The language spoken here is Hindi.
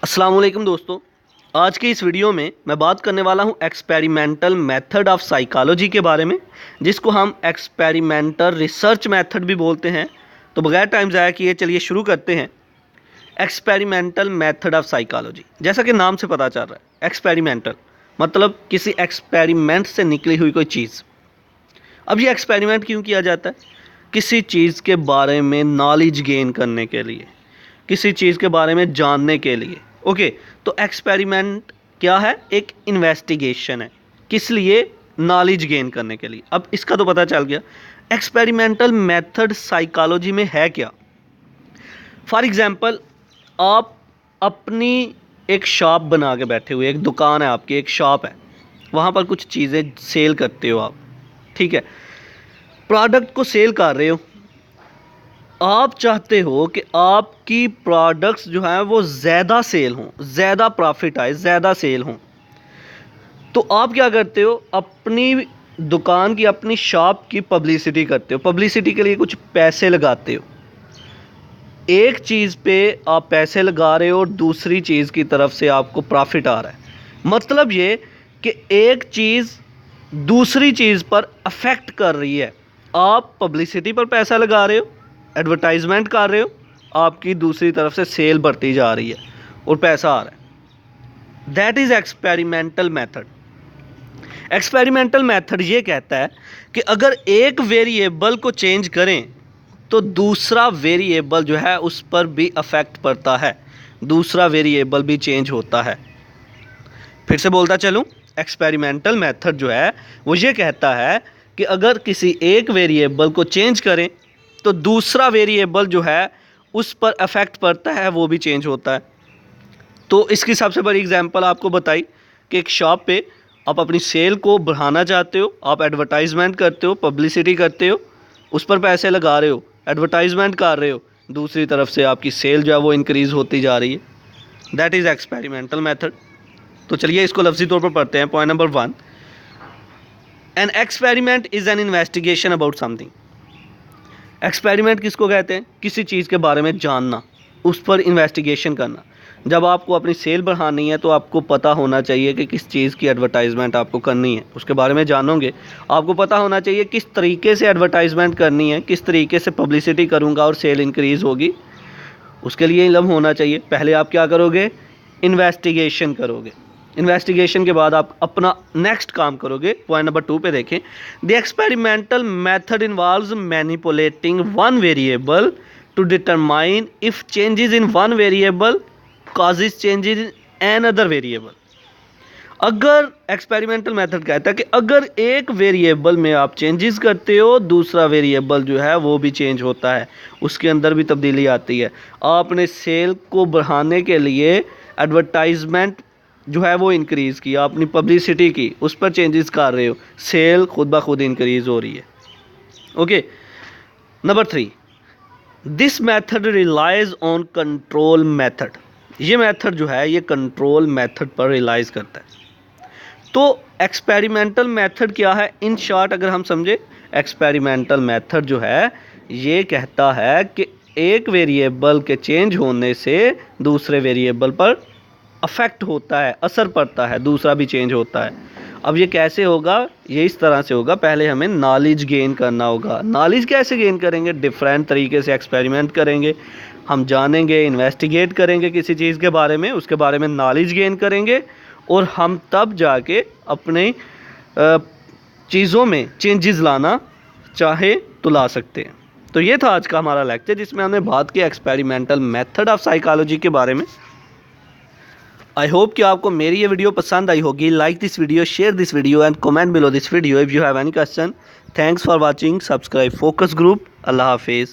अस्सलाम वालेकुम दोस्तों, आज की इस वीडियो में मैं बात करने वाला हूं एक्सपेरिमेंटल मेथड ऑफ साइकोलॉजी के बारे में, जिसको हम एक्सपेरिमेंटल रिसर्च मेथड भी बोलते हैं। तो बगैर टाइम ज़ाया किए चलिए शुरू करते हैं। एक्सपेरिमेंटल मेथड ऑफ साइकोलॉजी, जैसा कि नाम से पता चल रहा है, एक्सपेरिमेंटल मतलब किसी एक्सपेरिमेंट से निकली हुई कोई चीज़। अब ये एक्सपेरिमेंट क्यों किया जाता है? किसी चीज़ के बारे में नॉलेज गेन करने के लिए, किसी चीज़ के बारे में जानने के लिए। ओके, तो एक्सपेरिमेंट क्या है? एक इन्वेस्टिगेशन है। किस लिए? नॉलेज गेन करने के लिए। अब इसका तो पता चल गया। एक्सपेरिमेंटल मेथड साइकोलॉजी में है क्या? फॉर एग्जांपल, आप अपनी एक शॉप बना के बैठे हुए, एक दुकान है आपकी, एक शॉप है, वहाँ पर कुछ चीज़ें सेल करते हो आप, ठीक है, प्रोडक्ट को सेल कर रहे हो। आप चाहते हो कि आपकी प्रोडक्ट्स जो हैं वो ज़्यादा सेल हों, ज़्यादा प्रॉफिट आए, ज़्यादा सेल हों। तो आप क्या करते हो? अपनी दुकान की, अपनी शॉप की पब्लिसिटी करते हो। पब्लिसिटी के लिए कुछ पैसे लगाते हो। एक चीज़ पे आप पैसे लगा रहे हो और दूसरी चीज़ की तरफ से आपको प्रॉफिट आ रहा है। मतलब ये कि एक चीज़ दूसरी चीज़ पर अफेक्ट कर रही है। आप पब्लिसिटी पर पैसा लगा रहे हो, एडवर्टाइजमेंट कर रहे हो, आपकी दूसरी तरफ से सेल बढ़ती जा रही है और पैसा आ रहा है। That is experimental method. Experimental method ये कहता है कि अगर एक वेरिएबल को चेंज करें तो दूसरा वेरिएबल जो है उस पर भी अफेक्ट पड़ता है, दूसरा वेरिएबल भी चेंज होता है। फिर से बोलता चलूँ, एक्सपेरिमेंटल मेथड जो है वो ये कहता है कि अगर किसी एक वेरिएबल को चेंज करें तो दूसरा वेरिएबल जो है उस पर अफेक्ट पड़ता है, वो भी चेंज होता है। तो इसकी सबसे बड़ी एग्जांपल आपको बताई कि एक शॉप पे आप अपनी सेल को बढ़ाना चाहते हो, आप एडवर्टाइजमेंट करते हो, पब्लिसिटी करते हो, उस पर पैसे लगा रहे हो, एडवर्टाइजमेंट कर रहे हो, दूसरी तरफ से आपकी सेल जो है वो इंक्रीज़ होती जा रही है। That is experimental method. तो चलिए इसको लफ्ज़ी तौर पर पढ़ते हैं। Point number 1, an experiment is an investigation about something. Experiment किसको कहते हैं? किसी चीज़ के बारे में जानना, उस पर इन्वेस्टिगेशन करना। जब आपको अपनी सेल बढ़ानी है तो आपको पता होना चाहिए कि किस चीज़ की एडवर्टाइजमेंट आपको करनी है, उसके बारे में जानोगे। आपको पता होना चाहिए किस तरीके से एडवर्टाइजमेंट करनी है, किस तरीके से पब्लिसिटी करूँगा और सेल इंक्रीज़ होगी, उसके लिए इल्म होना चाहिए। पहले आप क्या करोगे? इन्वेस्टिगेशन करोगे। इन्वेस्टिगेशन के बाद आप अपना नेक्स्ट काम करोगे। पॉइंट नंबर 2 पे देखें, the experimental method involves manipulating one variable to determine if changes in one variable causes changes in another variable. अगर एक्सपेरिमेंटल मेथड कहता है कि अगर एक वेरिएबल में आप चेंजेस करते हो, दूसरा वेरिएबल जो है वो भी चेंज होता है, उसके अंदर भी तब्दीली आती है। आपने सेल को बढ़ाने के लिए एडवर्टाइजमेंट जो है वो इंक्रीज़ किया, अपनी पब्लिसिटी की, उस पर चेंजेस कर रहे हो, सेल खुद ब खुद इंक्रीज़ हो रही है। Okay, number 3, this method relies on control method. ये मेथड जो है ये कंट्रोल मेथड पर रिलाइज करता है। तो एक्सपेरिमेंटल मेथड क्या है? इन शॉर्ट अगर हम समझे, एक्सपेरिमेंटल मेथड जो है ये कहता है कि एक वेरिएबल के चेंज होने से दूसरे वेरिएबल पर अफेक्ट होता है, असर पड़ता है, दूसरा भी चेंज होता है। अब ये कैसे होगा? ये इस तरह से होगा, पहले हमें नॉलेज गेन करना होगा। नॉलेज कैसे गेन करेंगे? डिफरेंट तरीके से एक्सपेरिमेंट करेंगे, हम जानेंगे, इन्वेस्टिगेट करेंगे किसी चीज़ के बारे में, उसके बारे में नॉलेज गेन करेंगे और हम तब जाके अपने चीज़ों में चेंजेस लाना चाहे तो ला सकते हैं। तो ये था आज का हमारा लेक्चर, जिसमें हमने बात की एक्सपेरिमेंटल मेथड ऑफ साइकोलॉजी के बारे में। आई होप कि आपको मेरी ये वीडियो पसंद आई होगी। Like this video, share this video and comment below this video if you have any question. Thanks for watching. Subscribe focus group. अल्लाह हाफिज़।